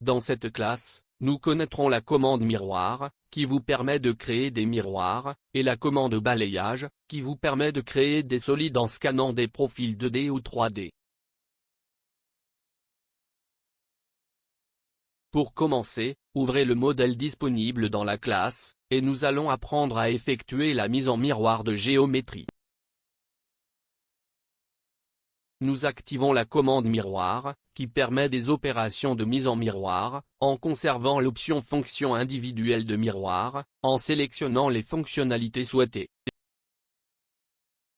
Dans cette classe, nous connaîtrons la commande miroir, qui vous permet de créer des miroirs, et la commande balayage, qui vous permet de créer des solides en scannant des profils 2D ou 3D. Pour commencer, ouvrez le modèle disponible dans la classe, et nous allons apprendre à effectuer la mise en miroir de géométrie. Nous activons la commande miroir, qui permet des opérations de mise en miroir, en conservant l'option fonction individuelle de miroir, en sélectionnant les fonctionnalités souhaitées,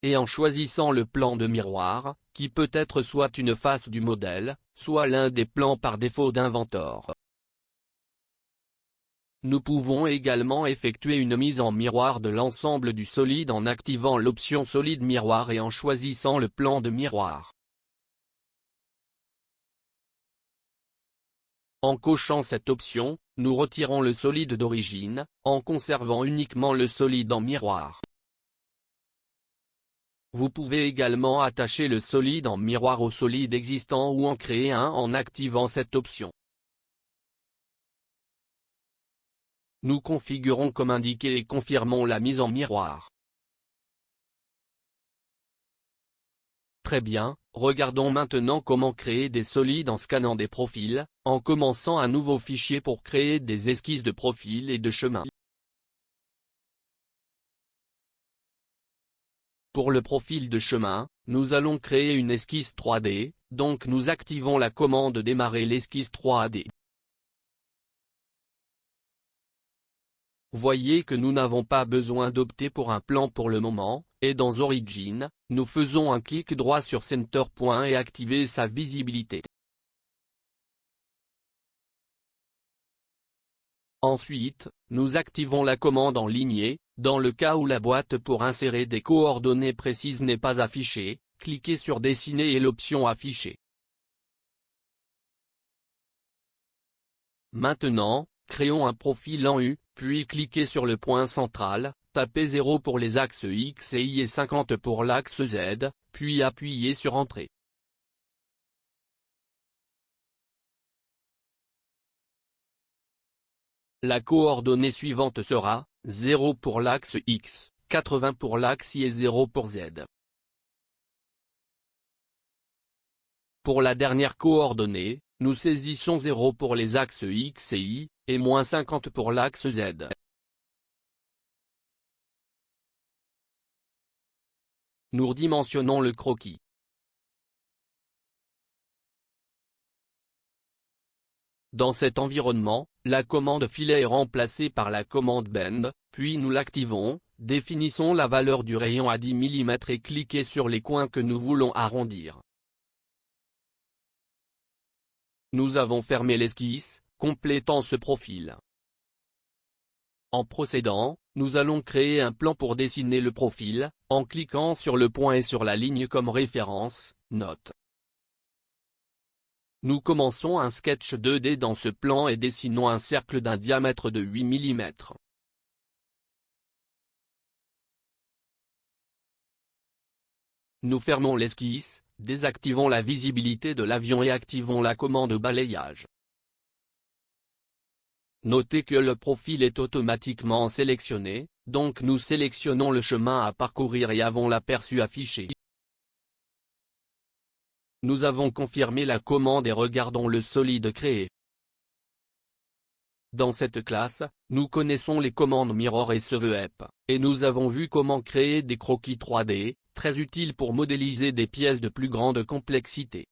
et en choisissant le plan de miroir, qui peut être soit une face du modèle, soit l'un des plans par défaut d'Inventor. Nous pouvons également effectuer une mise en miroir de l'ensemble du solide en activant l'option solide miroir et en choisissant le plan de miroir. En cochant cette option, nous retirons le solide d'origine, en conservant uniquement le solide en miroir. Vous pouvez également attacher le solide en miroir au solide existant ou en créer un en activant cette option. Nous configurons comme indiqué et confirmons la mise en miroir. Très bien, regardons maintenant comment créer des solides en scannant des profils, en commençant un nouveau fichier pour créer des esquisses de profil et de chemin. Pour le profil de chemin, nous allons créer une esquisse 3D, donc nous activons la commande démarrer l'esquisse 3D. Voyez que nous n'avons pas besoin d'opter pour un plan pour le moment, et dans Origin, nous faisons un clic droit sur Center Point et activer sa visibilité. Ensuite, nous activons la commande en lignée, dans le cas où la boîte pour insérer des coordonnées précises n'est pas affichée, cliquez sur Dessiner et l'option Afficher. Maintenant, créons un profil en U, puis cliquez sur le point central, tapez 0 pour les axes X et Y et 50 pour l'axe Z, puis appuyez sur Entrée. La coordonnée suivante sera 0 pour l'axe X, 80 pour l'axe Y et 0 pour Z. Pour la dernière coordonnée, nous saisissons 0 pour les axes X et Y, et moins 50 pour l'axe Z. Nous redimensionnons le croquis. Dans cet environnement, la commande filet est remplacée par la commande bend, puis nous l'activons, définissons la valeur du rayon à 10 mm et cliquez sur les coins que nous voulons arrondir. Nous avons fermé l'esquisse, complétant ce profil. En procédant, nous allons créer un plan pour dessiner le profil, en cliquant sur le point et sur la ligne comme référence, note. Nous commençons un sketch 2D dans ce plan et dessinons un cercle d'un diamètre de 8 mm. Nous fermons l'esquisse, désactivons la visibilité de l'avion et activons la commande balayage. Notez que le profil est automatiquement sélectionné, donc nous sélectionnons le chemin à parcourir et avons l'aperçu affiché. Nous avons confirmé la commande et regardons le solide créé. Dans cette classe, nous connaissons les commandes Mirror et Sweep, et nous avons vu comment créer des croquis 3D, très utiles pour modéliser des pièces de plus grande complexité.